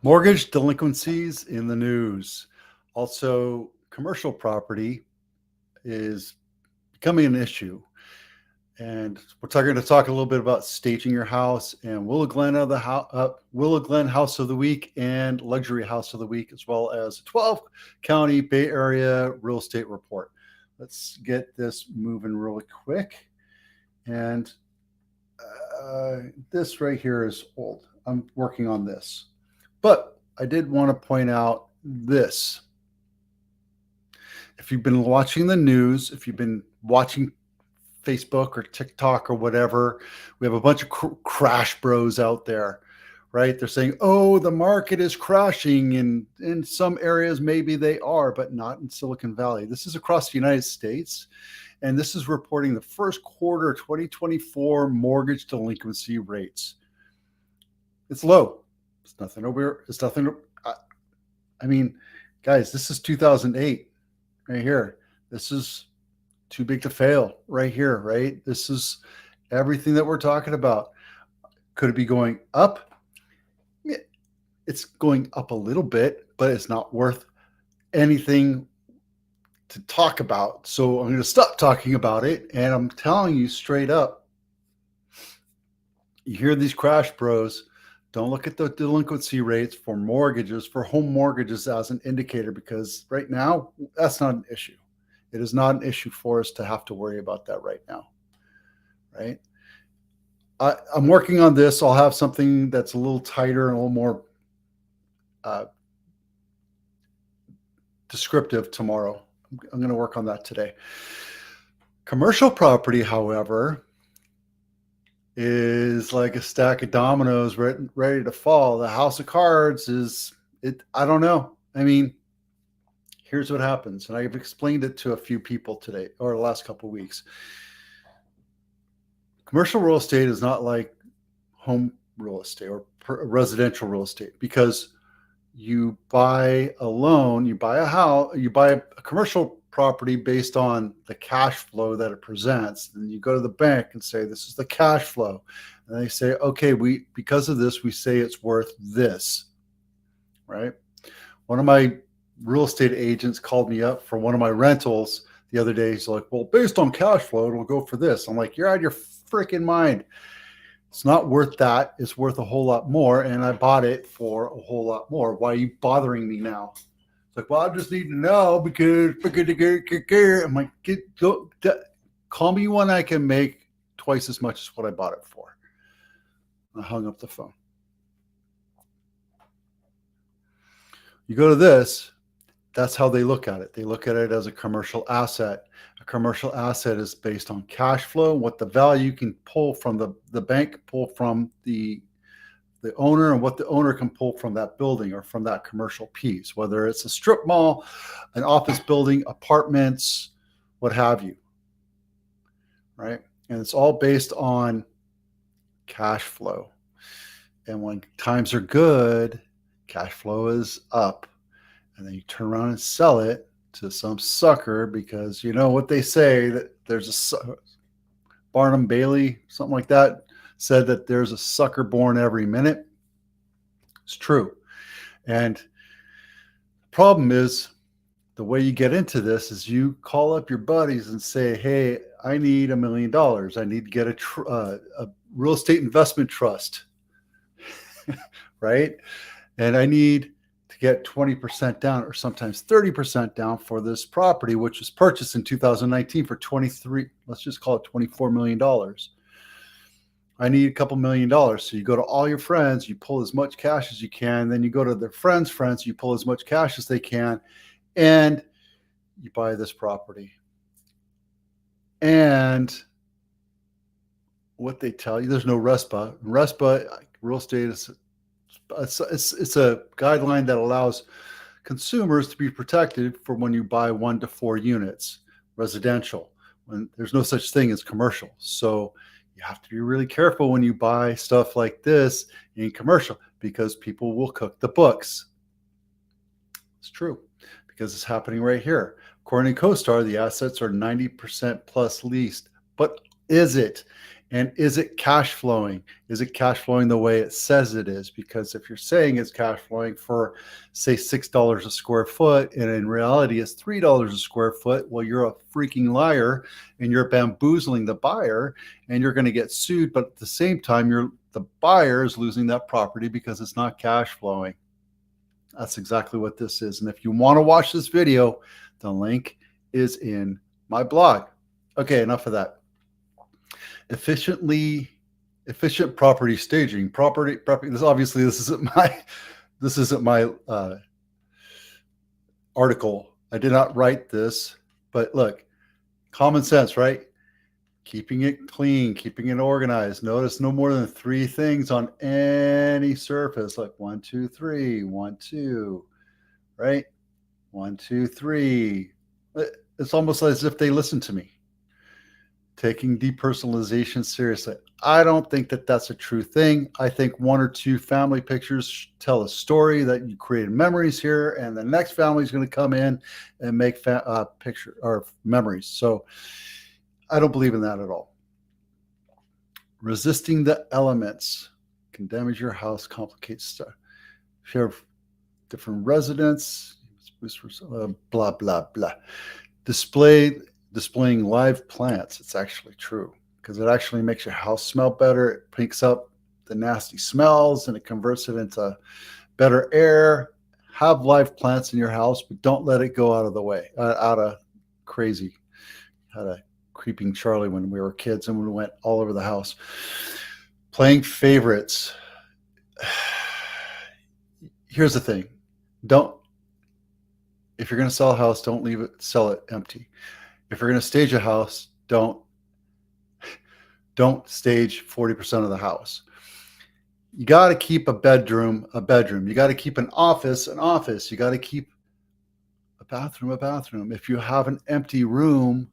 Mortgage delinquencies in the news. Also, commercial property is becoming an issue. And we're going to talk a little bit about staging your house and Willow Glen House of the Week and Luxury House of the Week, as well as a 12 county Bay Area real estate report. Let's get this moving really quick. And this right here is old. I'm working on this. But I did want to point out this. If you've been watching the news, if you've been watching Facebook or TikTok or whatever, we have a bunch of crash bros out there, right? They're saying, oh, the market is crashing. And in some areas, maybe they are, but not in Silicon Valley. This is across the United States. And this is reporting the first quarter 2024 mortgage delinquency rates. It's low. It's nothing over. It's nothing. I mean, guys, this is 2008 right here. This is too big to fail right here, right? This is everything that we're talking about. Could it be going up? It's going up a little bit, but it's not worth anything to talk about. So I'm going to stop talking about it. And I'm telling you straight up, you hear these crash bros, don't look at the delinquency rates for mortgages, for home mortgages as an indicator, because right now, that's not an issue. It is not an issue for us to have to worry about that right now, right? I'm working on this. I'll have something that's a little tighter and a little more descriptive tomorrow. I'm going to work on that today. Commercial property, however, is like a stack of dominoes ready to fall. The house of cards is it. I don't know. I mean, here's what happens. And I've explained it to a few people today or the last couple of weeks. Commercial real estate is not like home real estate or residential real estate, because you buy a loan, you buy a house, you buy a commercial property based on the cash flow that it presents. And you go to the bank and say, this is the cash flow. And they say, okay, because of this, we say it's worth this, right? One of my real estate agents called me up for one of my rentals the other day. He's like, well, based on cash flow, it'll go for this. I'm like, you're out of your freaking mind. It's not worth that. It's worth a whole lot more. And I bought it for a whole lot more. Why are you bothering me now? It's like, well, I just need to know because I'm like, call me when I can make twice as much as what I bought it for. I hung up the phone. You go to this, that's how they look at it. They look at it as a commercial asset. A commercial asset is based on cash flow, what the value can pull from the bank, pull from the owner, and what the owner can pull from that building or from that commercial piece, whether it's a strip mall, an office building, apartments, what have you, right? And it's all based on cash flow. And when times are good, cash flow is up. And then you turn around and sell it to some sucker, because you know what they say, that there's a Barnum Bailey, something like that, said that there's a sucker born every minute. It's true. And the problem is, the way you get into this is you call up your buddies and say, hey, I need $1 million. I need to get a real estate investment trust, right? And I need to get 20% down, or sometimes 30% down for this property, which was purchased in 2019 for let's just call it $24 million. I need a couple $1 million. So you go to all your friends, you pull as much cash as you can. Then you go to their friends, you pull as much cash as they can, and you buy this property. And what they tell you, there's no RESPA. RESPA, real estate is it's a guideline that allows consumers to be protected for when you buy 1 to 4 units residential, when there's no such thing as commercial. So you have to be really careful when you buy stuff like this in commercial, because people will cook the books. It's true, because it's happening right here. According to CoStar, the assets are 90% plus leased. But is it? And is it cash flowing? Is it cash flowing the way it says it is? Because if you're saying it's cash flowing for, say, $6 a square foot, and in reality it's $3 a square foot, well, you're a freaking liar and you're bamboozling the buyer and you're going to get sued. But at the same time, the buyer is losing that property because it's not cash flowing. That's exactly what this is. And if you want to watch this video, the link is in my blog. Okay, enough of that. Efficient property staging. Property. This isn't my article. I did not write this, but look, common sense, right? Keeping it clean, keeping it organized. Notice no more than 3 things on any surface, like 1, 2, 3, 1, 2, right? 1, 2, 3. It's almost as if they listen to me. Taking depersonalization seriously. I don't think that that's a true thing. I think 1 or 2 family pictures tell a story that you created memories here, and the next family is going to come in and make picture or memories. So I don't believe in that at all. Resisting the elements can damage your house, complicates stuff. If you have different residents, blah, blah, blah. Displaying live plants. It's actually true because it actually makes your house smell better. It picks up the nasty smells and it converts it into better air. Have live plants in your house, but don't let it go out of the way, out of crazy. Had a creeping Charlie when we were kids and we went all over the house. Playing favorites. Here's the thing. If you're going to sell a house, don't sell it empty. If you're going to stage a house, don't stage 40% of the house. You got to keep a bedroom. You got to keep an office. You got to keep a bathroom. If you have an empty room,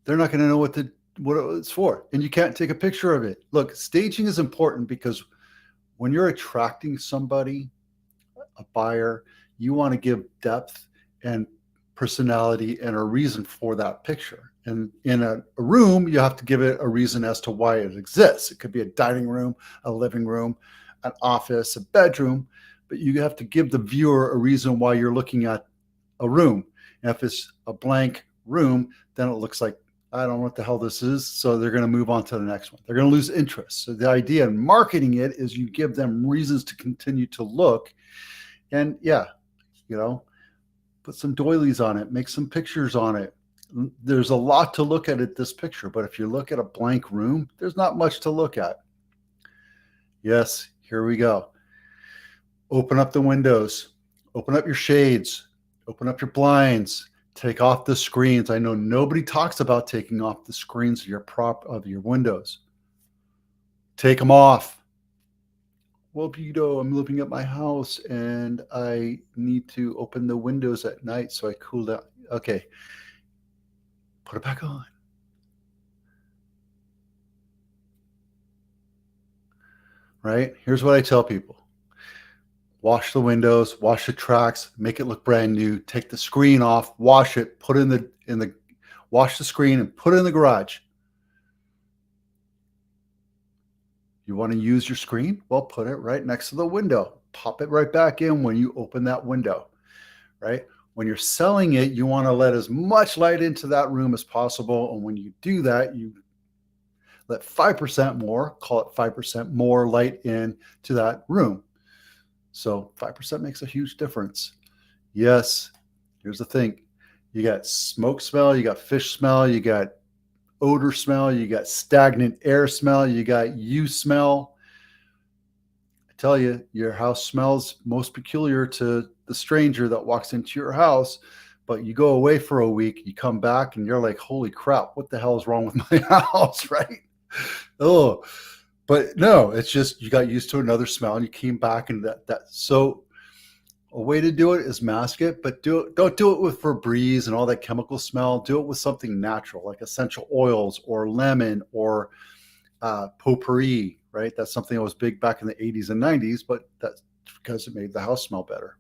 they're not going to know what it's for, and you can't take a picture of it. Look, staging is important because when you're attracting somebody, a buyer, you want to give depth and personality and a reason for that picture. And in a room, you have to give it a reason as to why it exists. It could be a dining room, a living room, an office, a bedroom, but you have to give the viewer a reason why you're looking at a room. And if it's a blank room, then it looks like, I don't know what the hell this is. So they're going to move on to the next one. They're going to lose interest. So the idea in marketing it is you give them reasons to continue to look. And yeah, put some doilies on it, make some pictures on it. There's a lot to look at this picture, but if you look at a blank room, there's not much to look at. Yes, here we go. Open up the windows, open up your shades, open up your blinds, take off the screens. I know nobody talks about taking off the screens of your windows. Take them off. Well, Vito, I'm living at my house and I need to open the windows at night so I cool down. Okay. Put it back on. Right? Here's what I tell people. Wash the windows, wash the tracks, make it look brand new, take the screen off, wash it, put it wash the screen and put it in the garage. You want to use your screen? Well, put it right next to the window. Pop it right back in when you open that window, right? When you're selling it, you want to let as much light into that room as possible. And when you do that, you let 5% more, call it 5% more light into that room. So 5% makes a huge difference. Yes, here's the thing. You got smoke smell, you got fish smell, you got odor smell, you got stagnant air smell, you got you smell. I tell you, your house smells most peculiar to the stranger that walks into your house, but you go away for a week, you come back and you're like, holy crap, what the hell is wrong with my house, right? Oh, but no, it's just you got used to another smell and you came back and so a way to do it is mask it, but don't do it with Febreze and all that chemical smell. Do it with something natural like essential oils or lemon or potpourri, right? That's something that was big back in the 80s and 90s, but that's because it made the house smell better.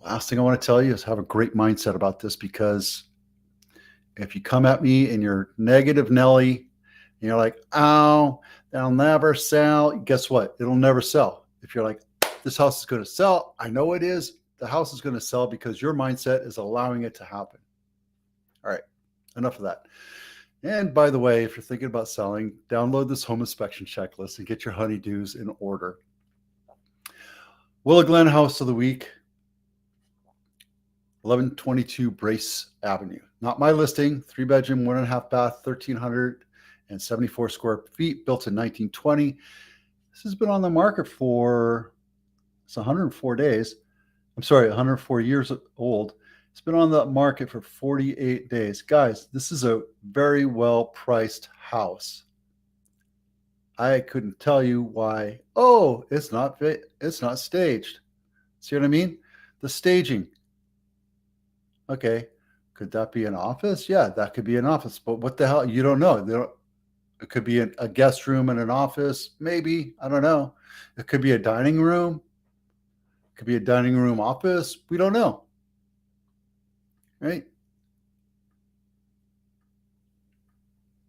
Last thing I want to tell you is have a great mindset about this, because if you come at me and you're negative Nelly, And you're like, oh, that'll never sell. Guess what? It'll never sell. If you're like, this house is going to sell, I know it is. The house is going to sell because your mindset is allowing it to happen. All right, enough of that. And by the way, if you're thinking about selling, download this home inspection checklist and get your honeydews in order. Willow Glen House of the Week, 1122 Brace Avenue. Not my listing, 3-bedroom, 1.5 bath, 1,374 square feet, built in 1920. This has been on the market for, it's 104 days. I'm sorry, 104 years old. It's been on the market for 48 days. Guys, this is a very well-priced house. I couldn't tell you why. Oh, it's not staged. See what I mean? The staging. Okay, could that be an office? Yeah, that could be an office. But what the hell? You don't know. It could be a guest room and an office. Maybe. I don't know. It could be a dining room. It could be a dining room office. We don't know. Right?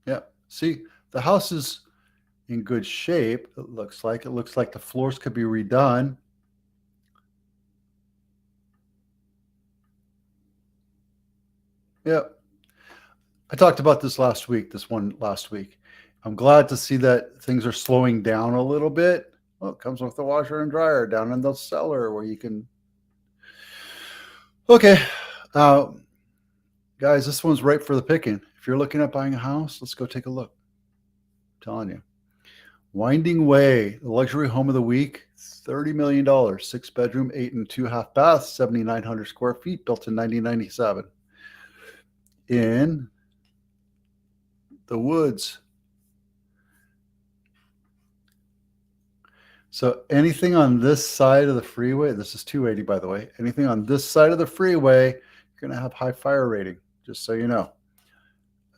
Yeah. See, the house is in good shape. It looks like the floors could be redone. Yeah. I talked about this last week, I'm glad to see that things are slowing down a little bit. Well, it comes with the washer and dryer down in the cellar where you can. Okay. Guys, this one's ripe for the picking. If you're looking at buying a house, let's go take a look. I'm telling you. Winding Way, the luxury home of the week, $30 million, 6-bedroom, 8 and 2.5 baths, 7,900 square feet, built in 1997. In the woods. So anything on this side of the freeway, this is 280, by the way, anything on this side of the freeway, you're going to have high fire rating, just so you know.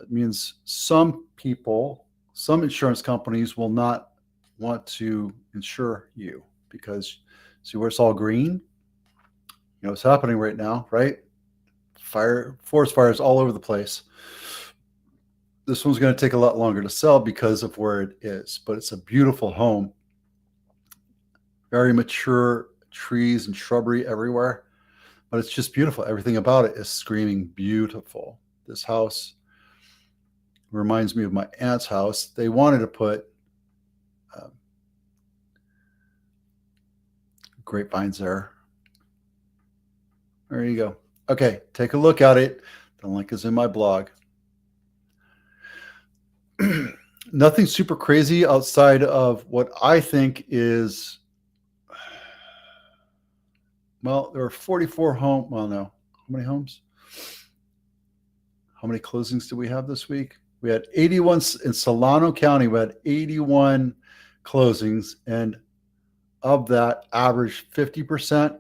It means some people, some insurance companies will not want to insure you because see where it's all green? You know what's happening right now, right? Forest fires all over the place. This one's going to take a lot longer to sell because of where it is, but it's a beautiful home. Very mature trees and shrubbery everywhere, but it's just beautiful. Everything about it is screaming beautiful. This house reminds me of my aunt's house. They wanted to put grapevines there. There you go. Okay, take a look at it. The link is in my blog. Nothing super crazy outside of what I think is, well, there are 44 homes. Well, no. How many homes? How many closings do we have this week? We had 81 in Solano County. We had 81 closings, and of that, average 50%.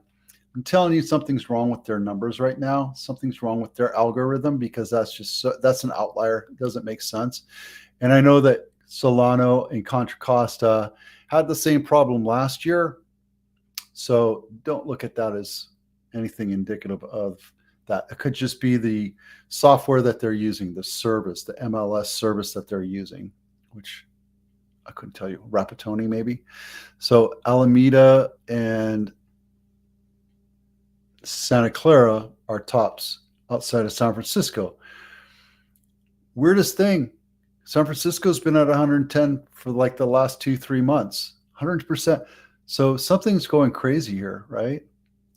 I'm telling you, something's wrong with their numbers right now. Something's wrong with their algorithm because that's an outlier. It doesn't make sense. And I know that Solano and Contra Costa had the same problem last year. So don't look at that as anything indicative of that. It could just be the software that they're using, the service, the MLS service that they're using, which I couldn't tell you. Rapatoni, maybe. So Alameda and Santa Clara are tops outside of San Francisco. Weirdest thing, San Francisco's been at 110 for like the last 2-3 months, 100%. So something's going crazy here, right?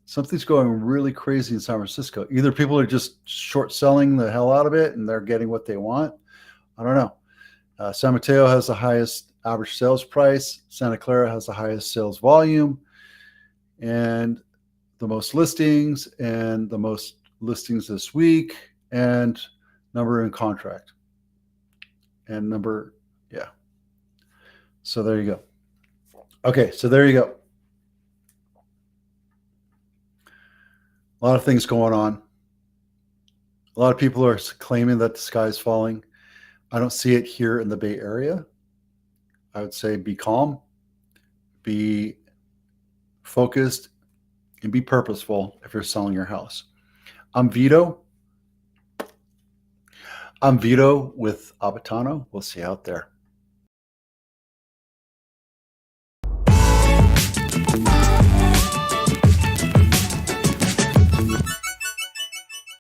Something's going really crazy in San Francisco. Either people are just short selling the hell out of it and they're getting what they want. I don't know. San Mateo has the highest average sales price. Santa Clara has the highest sales volume and the most listings this week and number in contract and number. Yeah. So there you go. Okay. So there you go. A lot of things going on. A lot of people are claiming that the sky's falling. I don't see it here in the Bay Area. I would say be calm, be focused, and be purposeful if you're selling your house. I'm Vito. I'm Vito with Abitano. We'll see you out there.